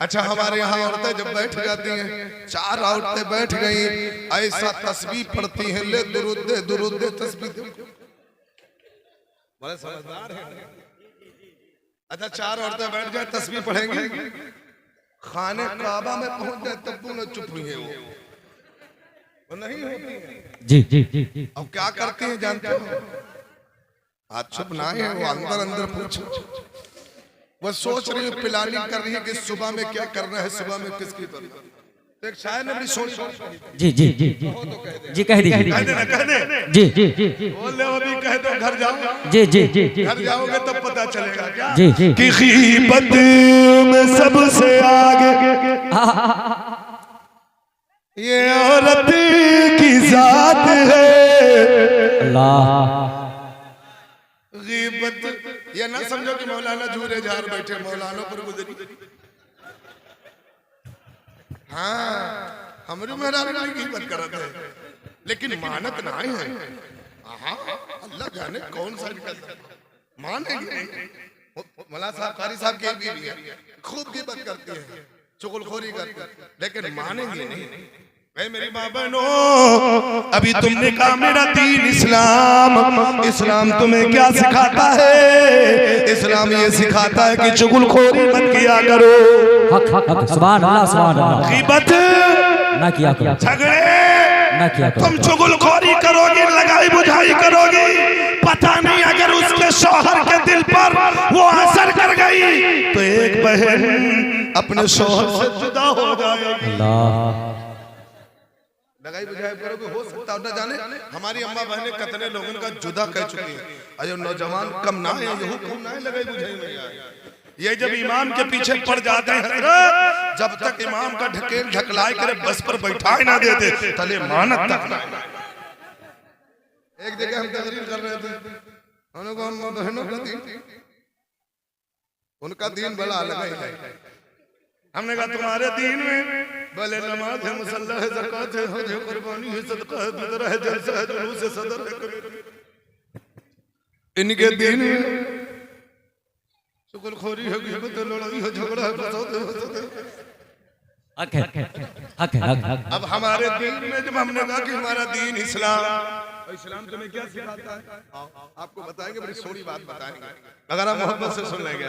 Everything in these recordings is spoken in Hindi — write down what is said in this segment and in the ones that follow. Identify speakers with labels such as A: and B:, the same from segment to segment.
A: अच्छा हमारे यहाँ औरतें जब बैठ जाती हैं, 4 औरतें बैठ गई, ऐसा तस्बीह पढ़ती हैं, ले दुरूद दे तस्बीह। बड़े समझदार हैं। अच्छा 4 औरतें बैठ जाए तस्बीह पढ़ेंगी, खाने काबा में पहुंच जाए तब न चुप हुई है वो नहीं होती है।
B: जी जी जी।
A: अब क्या करती हैं जानते हो? आज चुप ना है वो, अंदर अंदर पूछो। वो सोच रही है, प्लानिंग कर रही है कि सुबह में क्या करना है, सुबह में किसकी तरफ। तो एक शायर ने भी सोच।
B: जी जी जी जी कह दीजिए। जी जी जी
A: बोले वो भी कह दो, घर जाओ।
B: जी जी जी
A: घर जाओगे तब पता चलेगा क्या
B: जी जी
A: कि गीबत में सबसे आगे ये औरत की जात है।
B: अल्लाह।
A: गीबत ये ना समझो कि मौलाना झूरे झार बैठे, मौलाना पर गुजरी। हाँ हमारी मेहरान की गीबत करते हैं, लेकिन मानत ना है। अल्लाह जाने कौन सा मानेगी नहीं। मौलाना साहब कारी साहब की बीवी है, खूब गीबत करती है, चुगलखोरी करती है, लेकिन मानेंगे नहीं। ऐ मेरी माँ बहनों, अभी तुमने कहा मेरा दीन इस्लाम, इस्लाम तुम्हें क्या सिखाता है? इस्लाम ये सिखाता है कि चुगलखोरी मत किया करो।
B: सुभान अल्लाह सुभान अल्लाह।
A: गीबत
B: ना किया करो,
A: झगड़े
B: ना किया करो।
A: तुम चुगलखोरी करोगे, लगाई बुझाई करोगे, पता नहीं अगर उसके शौहर के दिल पर वो असर कर गई तो एक बहन अपने शौहर से जुदा हो जाएगी।
B: अल्लाह।
A: लगाई बुझाई करोगे, हो सकता है ना जाने हमारी अम्मा बहनें कितने लोगों का जुदा कह चुकी हैं। अयो नौजवान कम ना है, यही कम ना है, लगाई बुझाई में ये जब इमाम के पीछे पड़ जाते हैं, जब तक इमाम का ढकेल ढकलाए करे बस पर बैठा ना देते तले मानत तक ना। एक जगह हम तकरीर कर रहे थे, अम्मा बहनों का दीन, उनका दीन बड़ा अलग है। हमने कहा तुम्हारे दीन में भले नमाज है, मुसल्ला है, ज़कात है, हज है, कुर्बानी है, सदका है, बिदर है, जलसा है, जुलूस है, सदर है, इनके दीन में चुगलखोरी है, गिबत है, लड़ाई है, झगड़ा है, फसाद है। अब हमारे दीन में जब हमने कहा कि हमारा दीन इस्लाम, इस्लाम तुम्हें क्या सिखाता है आपको बताएंगे, बड़ी सोनी बात बताएंगे अगर आप मोहब्बत से सुन लेंगे।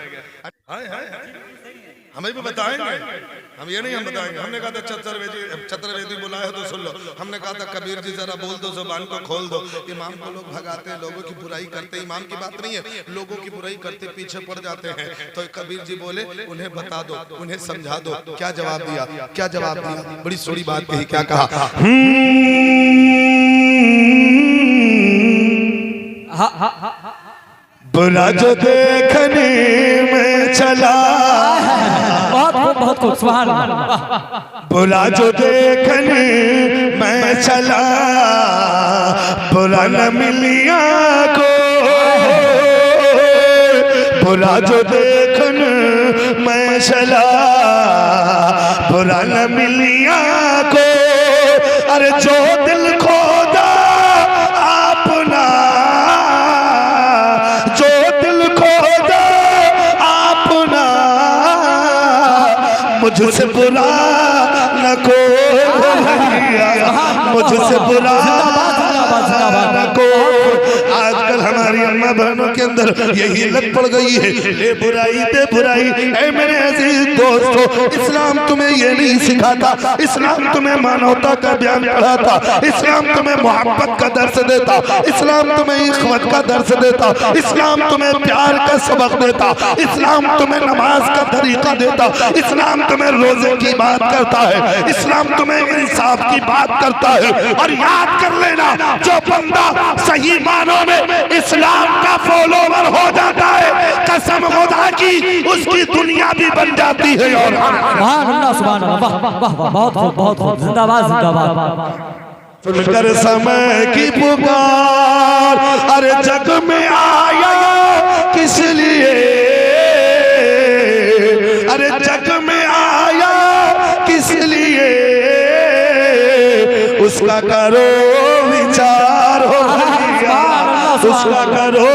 A: हमें भी बताएंगे, हम ये नहीं हम बताएंगे। हमने कहा था चतुर्वेदी बुलाया तो सुन लो। हमने कहा था कबीर जी जरा बोल दो, जुबान को खोल दो। इमाम को लोग भगाते हैं, लोगों की बुराई करते, इमाम की बात नहीं है, लोगों की बुराई करते पीछे पड़ जाते हैं। तो कबीर जी बोले उन्हें बता दो, उन्हें समझा दो। क्या जवाब दिया? क्या जवाब दिया? बड़ी सोनी बात कही। क्या कहा? बुरा जो देखने में चला,
B: बहुत खूब सुभान अल्लाह।
A: बुरा जो देखने में चला, बुरा न मिलिया को, बुरा जो देखने में चला, बुरा न मिलिया को। अरे जो दिल खोदा अपना, जो दिल खोदा अपना, मुझसे बुरा न कोई, मुझसे बुरा न कोई। आजकल हमारी अम्मा बहनों के अंदर यही लत पड़ गई है, ले बुराई दे बुराई। ऐ मेरे अजीज दोस्तों, इस्लाम तुम्हें ये नहीं सिखाता, इस्लाम तुम्हें मानवता का बयान पढ़ाता, इस्लाम तुम्हें मोहब्बत का दर्स देता, इस्लाम तुम्हें इख्वत का दर्स देता, इस्लाम तुम्हें प्यार का सबक देता, इस्लाम तुम्हें नमाज का तरीका देता, इस्लाम तुम्हें रोजे की बात करता है, इस्लाम तुम्हें इंसाफ की बात करता है। और याद कर लेना, जो बंदा सही मानों में इस्लाम का फॉलोवर हो जाता है, कसम खुदा की उसकी दुनिया भी बन जाती है। और
B: सुभान अल्लाह सुभान अल्लाह। वाह वाह वाह, बहुत खूब बहुत खूब, जिंदाबाद जिंदाबाद।
A: सुनकर समय की पुकार, अरे जग में आया किस लिए, अरे जग में आया किस लिए, उसका करो विचार हो गया, उसका करो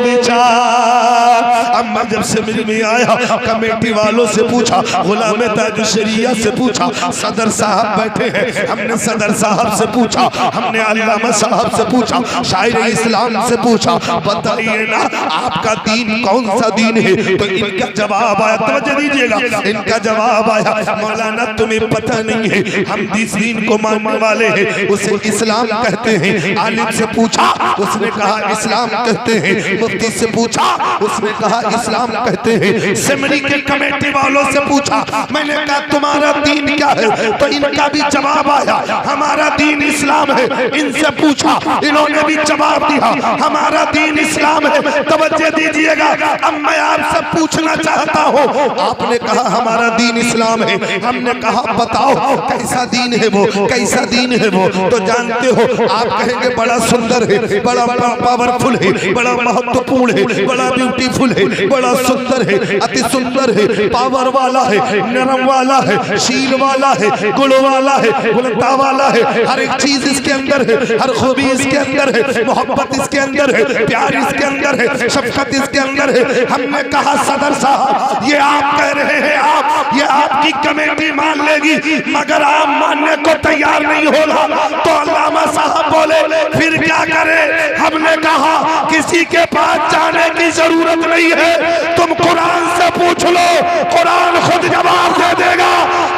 A: विचार। अम्मा जब सिमरी में आया, कमेटी वालों से पूछा, गुलाम ताज शरिया से पूछा, सदर साहब बैठे हैं, हमने सदर साहब से पूछा, हमने अल्लामा साहब से पूछा, शायर इस्लाम से पूछा, बताइए ना आपका दीन कौन सा दीन है? तो इनका जवाब आया, तवज्जो दीजिएगा, इनका जवाब आया, मौलाना तुम्हें पता नहीं है, हम जिस दीन को मानने वाले हैं उसे इस्लाम कहते हैं। आलिम से पूछा, उसने कहा इस्लाम कहते हैं। मुफ्ती से पूछा, उसने कहा इस्लाम कहते हैं। सिमरी के कमेटी वालों से पूछा, मैंने कहा तुम्हारा दीन क्या है? तो इनका भी जवाब आया, हमारा दीन इस्लाम है। इनसे पूछा, इन्होंने भी जवाब दिया, हमारा दीन इस्लाम है। तवज्जो दीजिएगा, अब मैं आपसे पूछना चाहता हूँ, आपने कहा हमारा दीन इस्लाम है, हमने कहा बताओ कैसा दीन है वो, कैसा दीन है वो? तो जानते हो आप कहेंगे बड़ा सुंदर है, बड़ा पावरफुल है, बड़ा महत्वपूर्ण है, बड़ा ब्यूटीफुल है, बड़ा सुंदर है, अति सुंदर है, पावर वाला है, नरम वाला है, शील वाला है, गुण वाला है, गुणता वाला है, हर एक चीज इसके अंदर है, हर खूबी इसके अंदर है, मोहब्बत इसके अंदर है, प्यार इसके अंदर है, शफकत इसके अंदर है। हमने कहा सदर साहब ये आप कह रहे हैं, आप ये आपकी कमेटी मान लेगी, मगर आप मानने को तैयार नहीं होगा। तो अल्लामा साहब बोले फिर क्या करें? हमने कहा किसी के पास जाने की जरूरत नहीं है, तुम कुरान से पूछ लो, कुरान खुद जवाब दे देगा।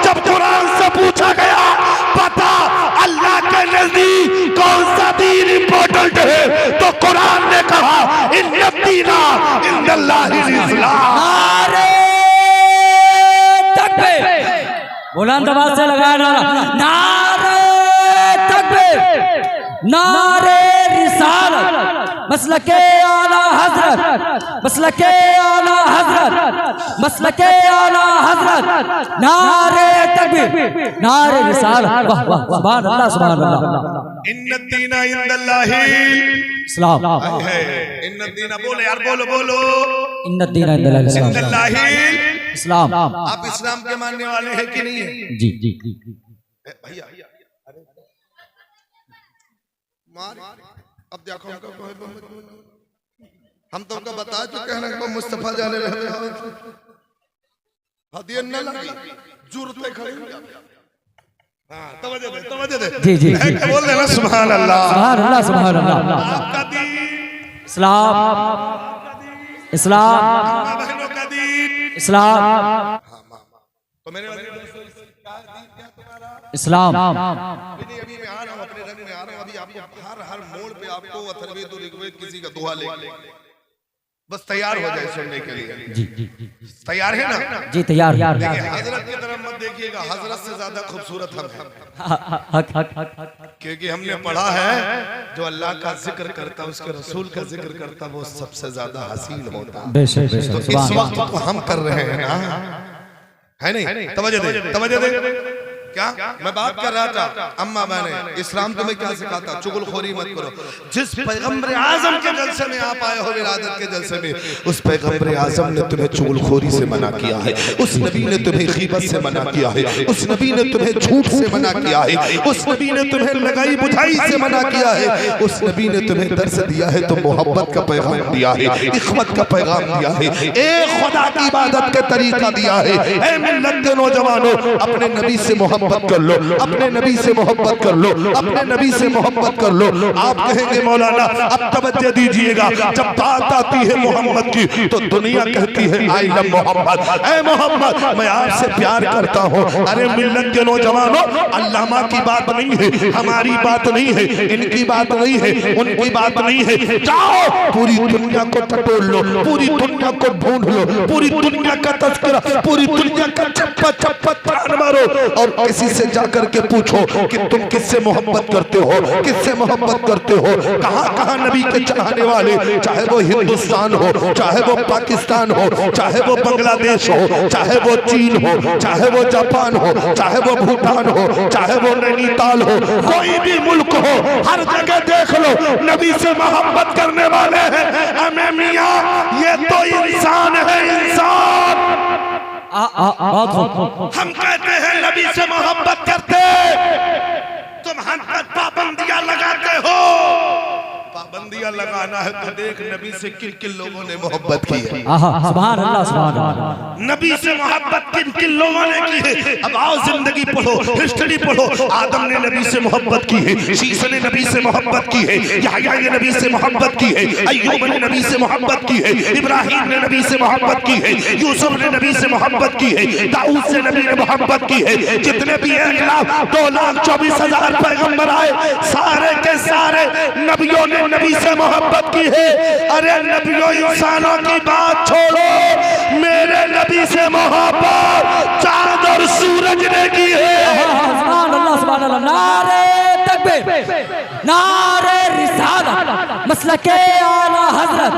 A: जब कुरान से पूछा गया पता अल्लाह के नजदीक कौन सा दीन इंपॉर्टेंट है, तो कुरान ने कहा इन्ना दीना इंदल्लाहिल इस्लाम।
B: नारे तकबीर, बुलंद आवाज से लगाया नारा, नारे तकबीर, नारे रिसालत, मसलके आला हजरत, मसलके आला हजरत, मसलके आला हजरत, नारे तकबीर, नारे रिसालत। वाह वाह, सुभान अल्लाह, सुभान अल्लाह।
A: इन्ना दीना इंदल्लाहिल
B: इस्लाम,
A: इन्ना दीना, बोले यार, बोलो बोलो,
B: इन्ना दीना
A: इंदल्लाहिल
B: इस्लाम।
A: आप इस्लाम के मानने वाले हैं कि नहीं है?
B: जी जी
A: भैया अब देखो हम तो उनका बता चुके हैं ना, मुस्तफा जाने रहे हदियत न लगी, जुरते खड़ी। हाँ, तवज्जो दे, तवज्जो दे।
B: जी जी जी,
A: बोल देना सुभान अल्लाह,
B: सुभान अल्लाह, सुभान अल्लाह।
A: आपका दीन
B: इस्लाम, इस्लाम,
A: बहनों का दीन
B: इस्लाम,
A: तो मेरे
B: इस्लाम।
A: अभी मैं आ रहा हूँ, अपने रंग में आ रहा हूँ। अभी आपको हर मोड़ पे आपको अथर्ववेद और ऋग्वेद किसी का दुआ ले, बस तैयार हो जाए सुनने के लिए।
B: जी जी जी,
A: तैयार है ना?
B: जी तैयार।
A: हजरत की तरफ मत देखिएगा, हजरत से ज्यादा खूबसूरत हम हैं, क्योंकि हमने पढ़ा है जो अल्लाह का जिक्र करता, उसके रसूल का जिक्र करता, वो सबसे ज्यादा हसीन होता।
B: बेशक बेशक,
A: तो इस वक्त तो हम कर रहे हैं ना, है नहीं? तवज्जो दे, तवज्जो दे। क्या मैं बात कर रहा था, अम्मा मैंने इस्लाम तुम्हें क्या सिखाता? चुगलखोरी मत करो। जिस पैगंबर आजम के जलसे में आप आए हो, विलादत के जलसे में, उस पैगंबर आजम ने तुम्हें चुगलखोरी से मना किया है, उस नबी ने तुम्हें गीबत से मना किया है, उस नबी ने तुम्हें झूठ से मना किया है, उस नबी ने तुम्हें लगाई बुझाई से मना किया है, उस नबी ने तुम्हें दर्स दिया है तो मोहब्बत का पैगाम दिया है, इख्वत का पैगाम दिया है, एक खुदा की इबादत का तरीका दिया है। ऐ मिल्लत के नौजवानों, अपने नबी से मोहब्बत कर लो, अपने नबी से मोहब्बत कर लो, अपने नबी से मोहब्बत कर लो। आप कहेंगे मौलाना अब तवज्जो दीजिएगा, जब बात आती है मोहम्मद की तो दुनिया कहती है आई लव मोहम्मद, ऐ मोहम्मद मैं आपसे प्यार करता हूँ। अरे मिल्लत के नौजवानों, अल्लामा की बात नहीं है, हमारी बात नहीं है, इनकी बात नहीं है, उनकी बात नहीं है। जाओ पूरी दुनिया को टटोल लो, पूरी दुनिया को ढूंढ लो, पूरी दुनिया का तस्करा, पूरी दुनिया का चप्पा चप्पा तान मारो और किसी से जाकर के पूछो कि तुम किससे मोहब्बत करते हो, किससे मोहब्बत करते हो। कहां कहां नबी के चाहने वाले, चाहे वो हिंदुस्तान हो, चाहे वो पाकिस्तान हो, चाहे वो बांग्लादेश हो, चाहे वो चीन हो, चाहे वो जापान हो, चाहे वो भूटान हो, चाहे वो नैनीताल हो, कोई भी मुल्क हो, हर जगह देख लो नबी से मोहब्बत करने वाले हैं। हमें मियां ये तो इंसान है, इंसान। हम कहते हैं नबी से मोहब्बत करते, तुम हम पर पाबंदियां लगाते हो। पाबंदी दिया लगाना है तो देख नबी से किन किन लोगों ने मोहब्बत की है।
B: सुभान अल्लाह सुभान अल्लाह।
A: नबी से मोहब्बत किन किन लोगों ने की है। अब आओ जिंदगी पढ़ो, हिस्ट्री पढ़ो। आदम ने नबी से मोहब्बत की है, शीश ने नबी से मोहब्बत की है, यहया ने नबी से मोहब्बत की है, अय्यूब ने नबी से मोहब्बत की है, इब्राहिम ने नबी से मोहब्बत की है, यूसुफ ने नबी से मोहब्बत की है, दाऊद से नबी ने मोहब्बत की है। जितने भी 1,02,24,000 पैगंबर आए, सारे के सारे नबियों ने नबी से मोहब्बत की है। अरे नबियों इंसानों की बात छोड़ो, मेरे नबी से मोहब्बत चांद और सूरज ने की है।
B: सुभान अल्लाह सुभान अल्लाह। नारे तकबीर, नारे रिसालत, मसलके आला हजरत,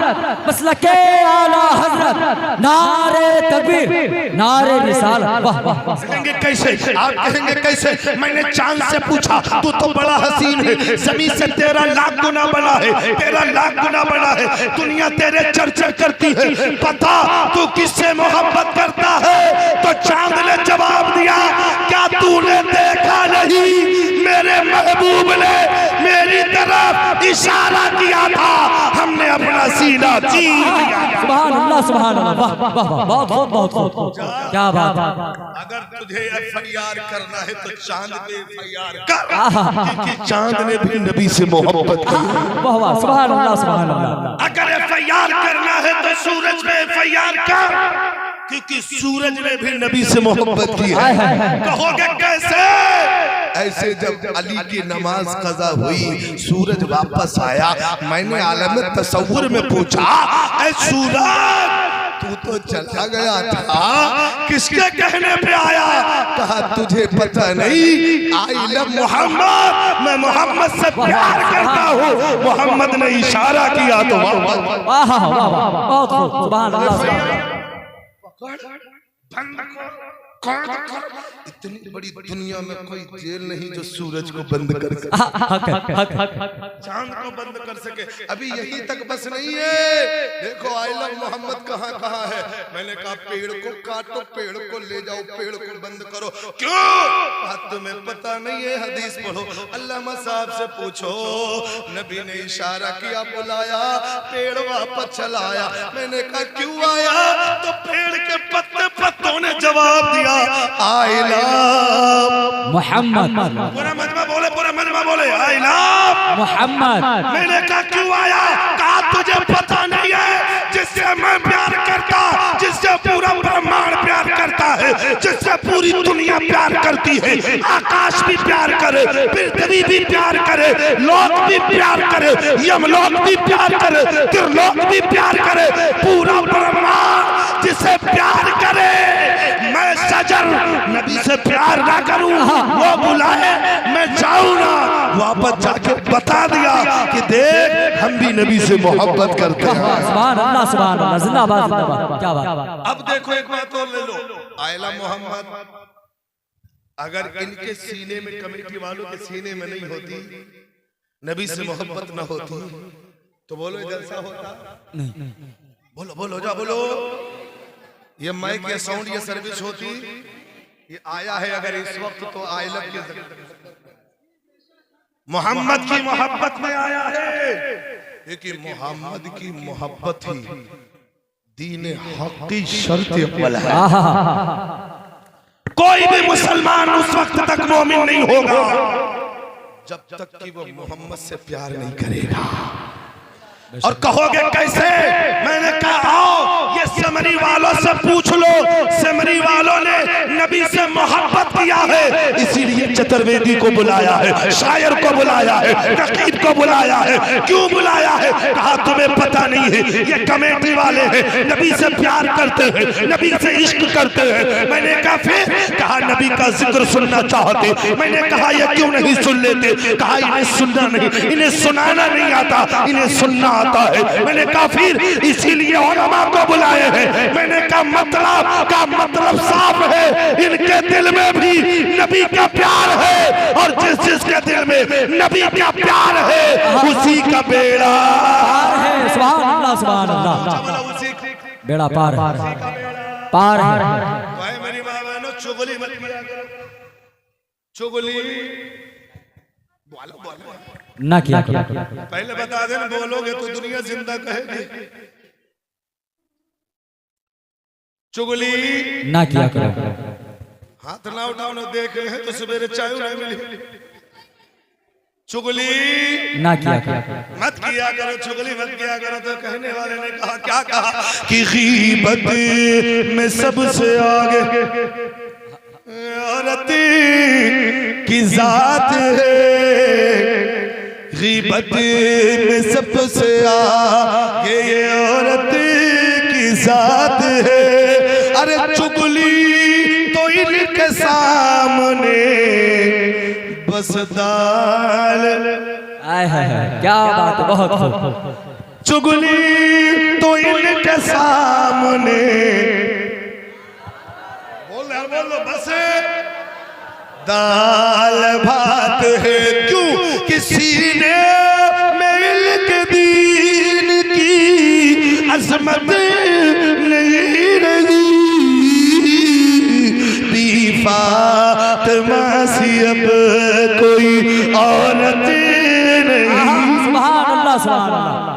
B: मसलके आला हजरत, नारे तकबीर, नारे रिसालत। वाह वाह वाह।
A: कहेंगे कैसे? आप कहेंगे कैसे? मैंने चांद से पूछा, तू तो बड़ा हसीन है, जमीन से 13,00,000 गुना बड़ा है, 13,00,000 गुना बड़ा है, दुनिया तेरे चर्चा करती है, पता तू किससे मोहब्बत करता है? तो चांद ने जवाब दिया, क्या तूने देखा नहीं मेरे महबूब ने मेरी तरफ इशारा किया था, हमने अपना सीना चीर दिया।
B: सुभान अल्लाह सुभान अल्लाह। वाह वाह वाह, बहुत बहुत बहुत, क्या बात है।
A: अगर तुझे FIR करना है तो चांद पे FIR कर, क्योंकि चांद ने भी नबी से मोहब्बत की।
B: वाह वाह, सुभान अल्लाह सुभान अल्लाह।
A: अगर FIR करना है तो सूरज पे FIR कर, क्योंकि सूरज ने भी नबी से मोहब्बत की है। कहोगे कैसे? ऐसे जब अली की नमाज कज़ा हुई, सूरज वापस आया, मैंने आलम तसव्वुर में पूछा, ऐ सूरज तू तो चला गया था, किसके कहने पे आया? कहा तुझे पता नहीं, आई लव मोहम्मद, मैं मोहम्मद से प्यार करता हूँ। मोहम्मद ने इशारा किया तो वाह
B: वाह वाह वाह, बहुत खूब, सुभान अल्लाह।
A: इतनी बड़ी दुनिया में कोई जेल नहीं जो सूरज को बंद कर सके, चांद को बंद कर सके। अभी यही तक बस नहीं है, देखो आई लव मोहम्मद कहाँ कहाँ है। मैंने कहा पेड़ को काटो, पेड़ को ले जाओ, पेड़ को बंद करो। क्यों? तुम्हें पता नहीं है, हदीस पढ़ो, अल्लामा साहब से पूछो। नबी ने इशारा किया, बुलाया, पेड़ वापस चला आया। मैंने कहा क्यों आया? तो पेड़ के पत्ते पत्तों ने जवाब दिया, आई लव
B: मोहम्मद।
A: पूरा मजमा बोले, पूरा मजमा बोले, आई लव
B: मोहम्मद।
A: मैंने कहा क्यों आया? कहा तुझे पता नहीं है, जिससे मैं प्यार करता, जिससे पूरा ब्रह्मांड प्यार करता है, जिससे पूरी दुनिया प्यार करती है, आकाश भी प्यार करे, पृथ्वी भी प्यार करे, लोक भी प्यार करे, यमलोक भी प्यार करे, त्रिलोक भी प्यार करे, पूरा ब्रह्मांड जिसे प्यार करे, मैं सजर नबी से प्यार ना करूं, वो बुलाए मैं जाऊं ना। वापस जाके बता दिया कि देख हम भी नबी से मोहब्बत करते हैं।
B: सुभान अल्लाह सुभान अल्लाह, जिंदाबाद जिंदाबाद, क्या बात।
A: अब देखो एक बात और ले लो, आयला मोहम्मद अगर इनके सीने में, कमेटी वालों के सीने में नहीं होती, नबी से मोहब्बत ना होती, तो बोलो जलसा होता? नहीं। बोलो बोलो जा बोलो। ये माइक या साउंड या सर्विस होती, ये आया है अगर इस वक्त तो आई लव की मोहम्मद की मोहब्बत में आया है, क्योंकि मोहम्मद की मोहब्बत ही दीन हक की शर्त अव्वल है। कोई भी मुसलमान उस वक्त तक मोमिन नहीं होगा जब तक कि वो मोहम्मद से प्यार नहीं करेगा। और कहोगे कैसे? मैंने कहा आओ ये सेमरी वालों से पूछ लो, सेमरी वालों ने नबी से मोहब्बत किया है, इसीलिए चतुर्वेदी को बुलाया है, शायर को बुलाया है, रकीब को बुलाया है। क्यों बुलाया है? कहा तुम्हें पता नहीं है, ये कमेटी वाले हैं, नबी से प्यार करते हैं, नबी से इश्क करते हैं। मैंने कहा फिर? कहा नबी का जिक्र सुनना चाहते। मैंने कहा ये क्यों नहीं सुन लेते? कहा इन्हें सुनना नहीं, इन्हें सुनाना नहीं आता, इन्हें सुनना आता है। मैंने कहा फिर? इसीलिए उलमा को बुलाए हैं। मैंने कहा मतलब साफ है, इनके दिल में भी नबी का प्यार है, और जिसके दिल में नबी का प्यार है उसी का बेड़ा
B: पार है। सुभान अल्लाह सुभान अल्लाह, बेड़ा पार पार है।
A: मेरी मां बहनों, चुगली मत किया करो, चुगली
B: ना किया किया
A: पहले बता देना, बोलोगे तो दुनिया जिंदा कहेगी। चुगली
B: ना किया करो।
A: हाथ ना उठाओ, ना देख रहे हैं तो सवेरे चाय नहीं मिली। चुगली
B: ना किया करो।
A: मत किया करो, चुगली मत किया करो। तो कहने वाले ने कहा, क्या कहा कि गीबत में सबसे आगे औरत की जात है, गीबत में सबसे आगे ये औरत की जात है। अरे चुगली तो इनके सामने बस दाल।
B: आय है क्या बात है, बहुत खूब।
A: चुगली तो इनके सामने, बोल लो बस दाल भात है। क्यों किसी ने मिल्क दीन की अजमत नहीं रही, फातिमा सी अब कोई औरत नहीं।
B: सुभान अल्लाह सुभान अल्लाह।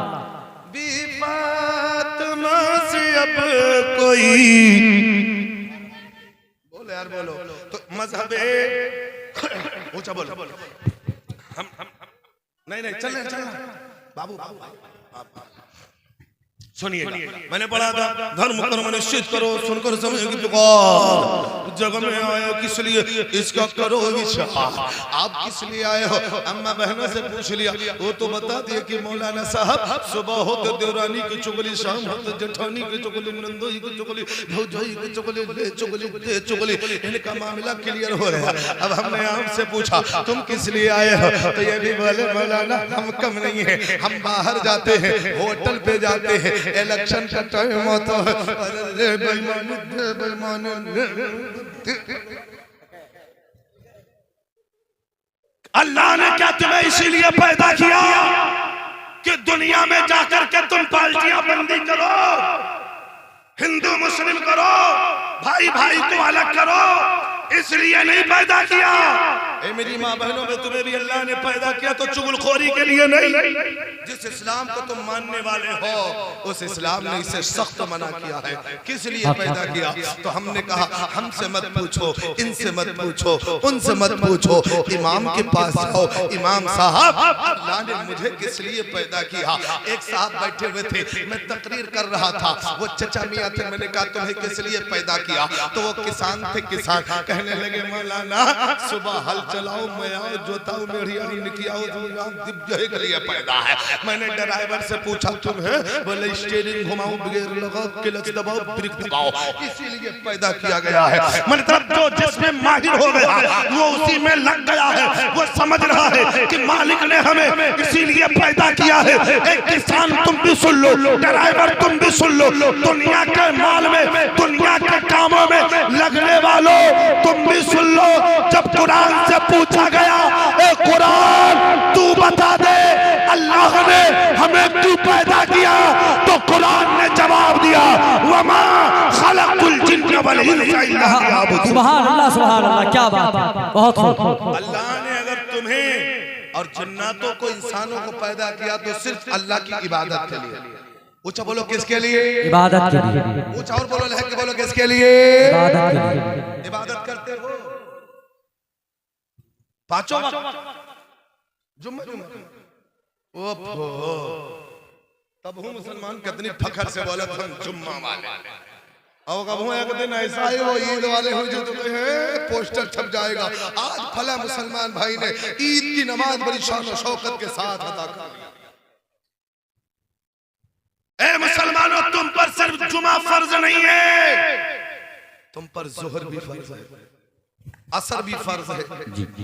A: फातिमा सी अब कोई, बोलो यार बोलो। तो मजहबे ऊंचा बोलो। हम नहीं चल बाबू सुनिए, मैंने पढ़ा था धर्म कर्म निश्चित करो, सुनकर समय की पुकार, जगह में आए किस लिए इसका करो विचार। आप किस लिए आए हो? अम्मा बहनों से पूछ लिया, वो तो बता दिए कि मौलाना साहब सुबह होते देवरानी की चुगली, शाम होते जेठानी की चुगली, नंदोई की चुगली, भौजाई की चुगली, ले चुगली दे चुगली, इनका मामला क्लियर हो गया। अब हमने आपसे पूछा तुम किस लिए आए हो, तो ये भी बोले मौलाना हम कम नहीं है, हम बाहर जाते हैं, होटल पे जाते हैं, इलेक्शन का टाइम होता है। अरे बेईमान अल्लाह ने क्या तुम्हें इसीलिए पैदा किया कि दुनिया में जाकर के तुम पार्टियां बंदी करो, हिंदू मुस्लिम करो, भाई भाई को अलग करो, इसलिए नहीं पैदा किया। ए मेरी माँ बहनों में तुम्हें भी अल्लाह ने पैदा किया तो चुगलखोरी के लिए नहीं। जिस इस्लाम को तुम मानने वाले हो उस इस्लाम ने इसे सख्त मना किया है। किस लिए पैदा किया? तो हमने कहा हमसे मत पूछो, इनसे मत पूछो, उनसे मत पूछो, इमाम के पास जाओ। इमाम साहब अल्लाह ने मुझे किस लिए पैदा किया? एक साहब बैठे हुए थे, मैं तकरीर कर रहा था, वो चचा मियाँ थे, मैंने कहा तुम्हें किस लिए पैदा किया? तो वो किसान थे, किसान कहने लगे मौलाना सुबह हल चलाओ, मैं आओ, जोताओ, मेढ़िया निकियाओ, यही के लिए पैदा है। मैंने ड्राइवर से पूछा तुम्हें? बोले स्टीयरिंग घुमाओ, गियर लगाओ, क्लच दबाओ, ब्रेक दबाओ, इसीलिए पैदा किया गया है। मतलब जो जिसमें माहिर हो गया वो उसी में लग गया है, वो समझ रहा है कि मालिक ने हमें इसीलिए पैदा किया है। एक किसान तुम भी सुन लो, ड्राइवर तुम भी सुन लो, दुनिया के माल में, दुनिया के कामों में लगने वालों तुम भी सुन लो। जब कुरान से पूछा गया, ए कुरान तू बता दे अल्लाह ने हमें क्यों पैदा किया, तो कुरान ने जवाब दिया वमा खलक़ुल जिन्न वल इंसा इल्ला लियअबुदून।
B: सुभान अल्लाह सुभान अल्लाह, क्या बात है, बहुत खूब।
A: अल्लाह ने अगर तुम्हें और जन्नातों को, इंसानों को पैदा किया तो सिर्फ अल्लाह की इबादत के लिए। ऊंचा बोलो किसके लिए?
B: इबादत के लिए।
A: ऊंचा और बोलो, लहक के बोलो किसके लिए?
B: इबादत के लिए।
A: इबादत करते हो पांचों वक्त, जुम्मा ओहो, तब हूँ मुसलमान कितनी फखर से बोला था जुम्मा वाले। और कब हूँ एक दिन ऐसा ही वो ईद वाले हो जो तो कहे पोस्टर छप जाएगा, आज फला मुसलमान भाई ने ईद की नमाज बड़ी शान और शौकत के साथ अदा कर। ए मुसलमानों, तुम पर सिर्फ जुमा फर्ज नहीं है, तुम पर जोहर भी फर्ज है, असर भी फर्ज है,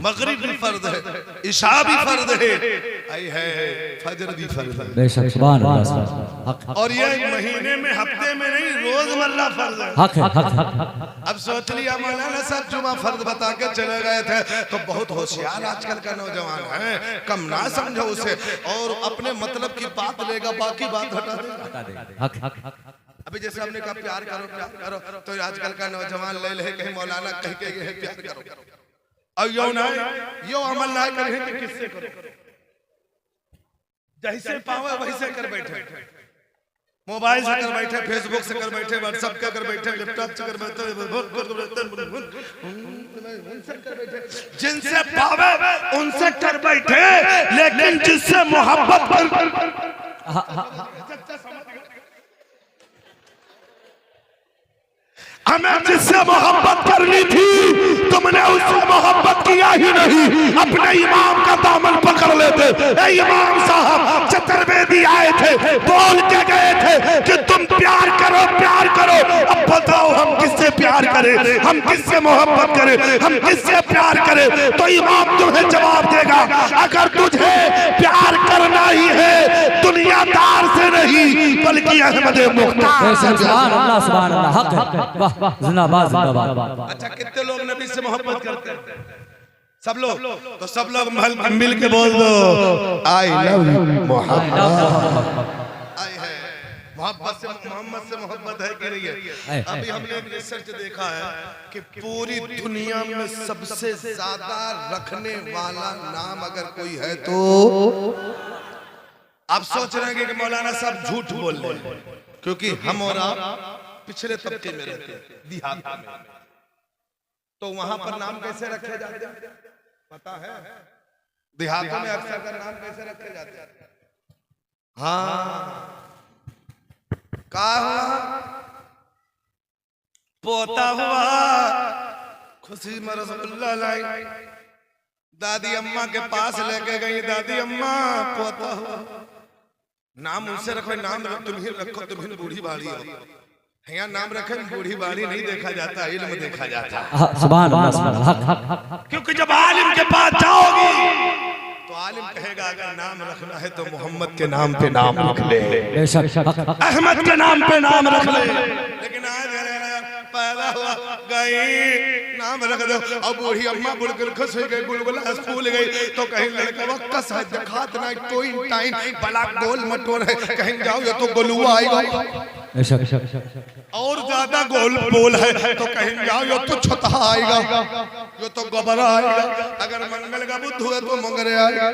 A: मगरिब भी फर्ज है, इशा भी फर्ज है, फजर भी फर्ज है।
B: बेशक सुभान अल्लाह।
A: और ये महीने में, हफ्ते में नहीं, रोजमर्रा फर्ज है।
B: हक है, हक है।
A: अब सोच लिया मौलाना साहब जुमा फर्ज बता के चले गए थे, तो बहुत होशियार आजकल का नौजवान है, कम ना समझो उसे और अपने मतलब की बात लेगा, बाकी बात हटा देगा।
B: हक हक हक।
A: अभी जैसे हमने कहा प्यार करो, प्यार करो, तो आजकल का नौजवान ले ले कहीं मौलाना कहीं के ये प्यार करो। और यो ना यो अमल ना करे तो किससे करो? जैसे पावे वैसे कर बैठे, मोबाइल से कर बैठे, फेसबुक से कर बैठे, व्हाट्सएप से कर बैठे, लैपटॉप से कर बैठे, जिनसे पावे उनसे कर बैठे, लेकिन जिससे मोहब्बत कर हमें जिससे मोहब्बत करनी थी तुमने उससे मोहब्बत किया ही नहीं, अपने इमाम का दामन पकड़ लेते। इमाम साहब चतुर्वेदी आए थे, बोल के गए थे कि तुम प्यार करो प्यार करो। अब बताओ हम किससे प्यार करें, हम किससे मोहब्बत करें, हम किससे प्यार करें? तो इमाम तुम्हें जवाब देगा, अगर तुझे प्यार करना ही है दुनियादार से नहीं बल्कि अहमद मुख्तार।
B: जिंदाबाद जिंदाबाद।
A: अच्छा कितने लोग नबी से मोहब्बत करते हैं? सब लोग। तो सब लोग मिल के बोल दो आई लव यू मोहब्बत। आई है मोहब्बत से, मोहम्मद से मोहब्बत है कि नहीं है? अभी हमने एक रिसर्च देखा है कि पूरी दुनिया में सबसे ज्यादा रखने वाला नाम अगर कोई है तो आप सोच रहे हैं कि मौलाना साहब झूठ बोल रहे हैं, क्योंकि हम और आप पिछले तबके में रहते हैं, देहात में, तो वहां पर नाम कैसे रखे जाते हैं पता है? देहातों में अक्सर का नाम कैसे रखे जाते हैं? हाँ का हुआ पोता हुआ खुशी में रसगुल्ला लाई, दादी अम्मा के पास लेके गई, दादी अम्मा पोता हुआ, नाम उनसे रखो, नाम तुम ही रखो, तुम ही बूढ़ी बाड़ी हो। यहाँ नाम रखे बूढ़ी बाड़ी नहीं देखा जाता, इल्म देखा जाता।
B: सुभान अल्लाह।
A: क्योंकि जब आलिम के पास जाओगी तो आलिम कहेगा अगर नाम रखना है तो मोहम्मद के नाम पे नाम रख ले, अहमद के नाम पे नाम रख ले। लेकिन आज पैदा हुआ गई नाम रख दो, अब बूढ़ी अम्मा बुलबुल खुश हो गई, बुलबुला स्कूल गई तो कहीं लड़का वक्स है दिखात नहीं टोइन टाइन बड़ा गोल मटोर है, कहीं जाओ ये तो गोलुआ आएगा और ज्यादा गोल बोल है, तो कहीं जाओ ये तो छोटा आएगा, ये तो गोबरा आएगा, अगर मंगल का बुद्ध हुआ तो मंगरे आएगा।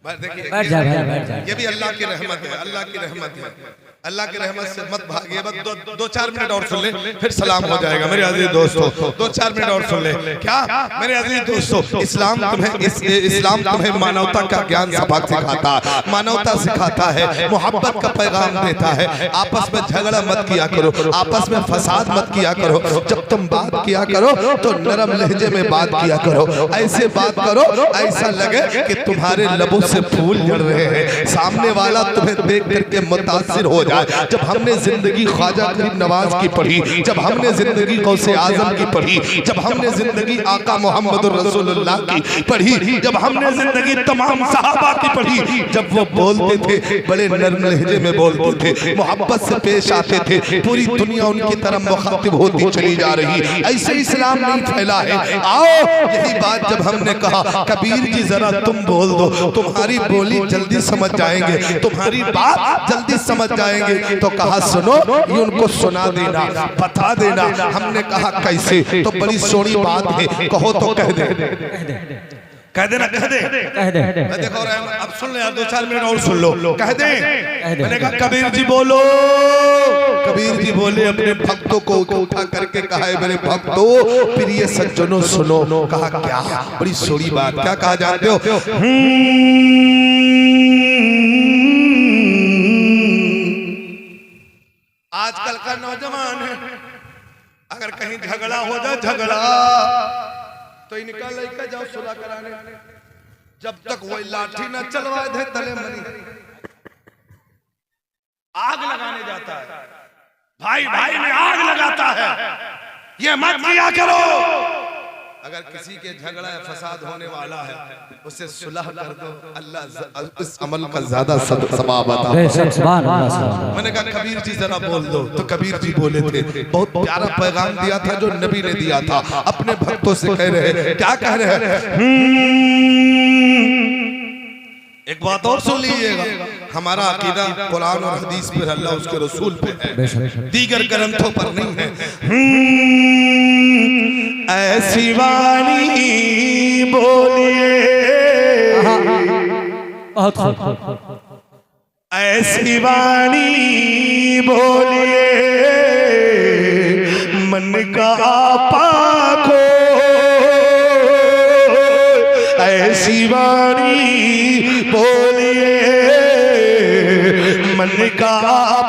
A: देखिए ये भी अल्लाह की रहमत है, अल्लाह की रहमत है, अल्लाह की रहमत से मत भागिए। बस दो चार मिनट और सुन ले फिर सलाम हो जाएगा। मेरे अजीज दोस्तों 2-4 मिनट और सुन ले। क्या मेरे अजीज दोस्तों, इस्लाम तुम्हें मानवता का ज्ञान सबक सिखाता है, मानवता सिखाता है, मोहब्बत का पैगाम देता है। आपस में झगड़ा मत किया करो, आपस में फसाद मत किया करो, जब तुम बात किया करो तो नरम लहजे में बात किया करो, ऐसे बात करो ऐसा लगे कि तुम्हारे लबों से फूल झड़ रहे हैं, सामने वाला तुम्हें देख करके मुतासिर हो जाए। जब हमने जिंदगी ख्वाजा गरीब नवाज की पढ़ी, जब हमने जिंदगी गौसे आजम की पढ़ी, जब हमने जिंदगी आका मोहम्मद रसूलुल्लाह की पढ़ी, जब हमने जिंदगी तमाम सहाबा की पढ़ी, जब वो बोलते थे बड़े नरम लहजे में बोलते थे, मोहब्बत से पेश आते थे, पूरी दुनिया उनकी तरफ मुखातिब होती चली जा रही। ऐसे इस्लाम नहीं फैला है। आओ यही बात जब हमने कहा कबीर जी जरा तुम बोल दो, तुम्हारी बोली जल्दी समझ जाएंगे, तुम्हारी बात जल्दी समझ जाएंगे, तो कहा सुनो ये उनको सुना देना, बता देना। हमने कहा कैसे? तो बड़ी सोनी बात है, कहो तो कह दे, कह देना, कह दे, कह दे। देखो अब सुन ले यार, 2-4 मिनट और सुन लो, कह दे। मैंने कहा कबीर जी बोलो, कबीर जी बोले अपने भक्तों को उठा करके कहा है मेरे भक्तों प्रिय सज्जनों सुनो। कहा क्या? बड़ी सोनी बात। क्या कहा जानते हो? आजकल का नौजवान है अगर कहीं झगड़ा हो जाए, झगड़ा तो इनका लेकर जाओ सुलह कराने, जब तक वो लाठी न चलवाए दे तले मरी, आग लगाने जाता है, भाई भाई में आग लगाता है। ये मत किया करो। अगर किसी के झगड़ा या फसाद होने वाला है उसे सुलह कर दो, अल्लाह इस अमल का ज्यादा सवाब अता फरमाएगा। मैंने कहा कबीर जी जरा बोल दो, तो कबीर जी बोले थे, बहुत प्यारा पैगाम दिया था जो नबी ने दिया था, अपने भक्तों से कह रहे, क्या कह रहे हैं? एक बात और सुन लीजिएगा, हमारा अकीदा कुरान और हदीस पर, अल्लाह उसके रसूल पे है, दीगर ग्रंथों पर नहीं है। ऐसी वाणी बोलिए, ऐसी वाणी बोलिए, मन का पाको, ऐसी वाणी बोलिए, मन का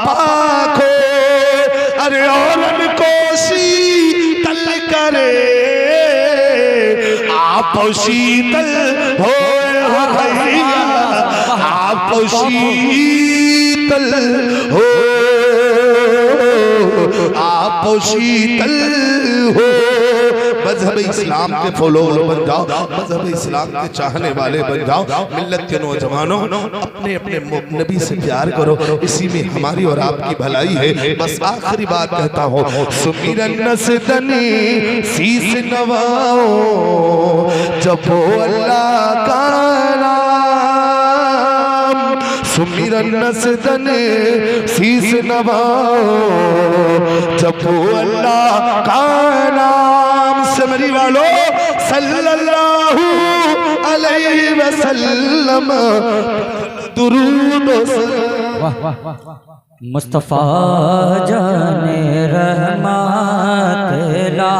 A: पाको, अरे औरन को शीतल करे, आप शीतल हो भैया, आप शीतल हो, आप शीतल हो। मजहब इस्लाम के फॉलोअर बन जाओ, मजहब इस्लाम के चाहने वाले बन जाओ। मिल्लत के नौजवानों, अपने अपने नबी से प्यार करो, इसी में हमारी और आपकी भलाई है। बस आखिरी बात कहता हूँ, सुमिरन नस्दनी शीस नवाओ, जपो अल्लाह का नाम, सुमिरन नस्दनी शीस नवाओ, जपो अल्लाह का नाम। समरी वालो सल्लल्लाहु अलैहि वसल्लम, दुरूद
B: मुस्तफा जाने रहमत ला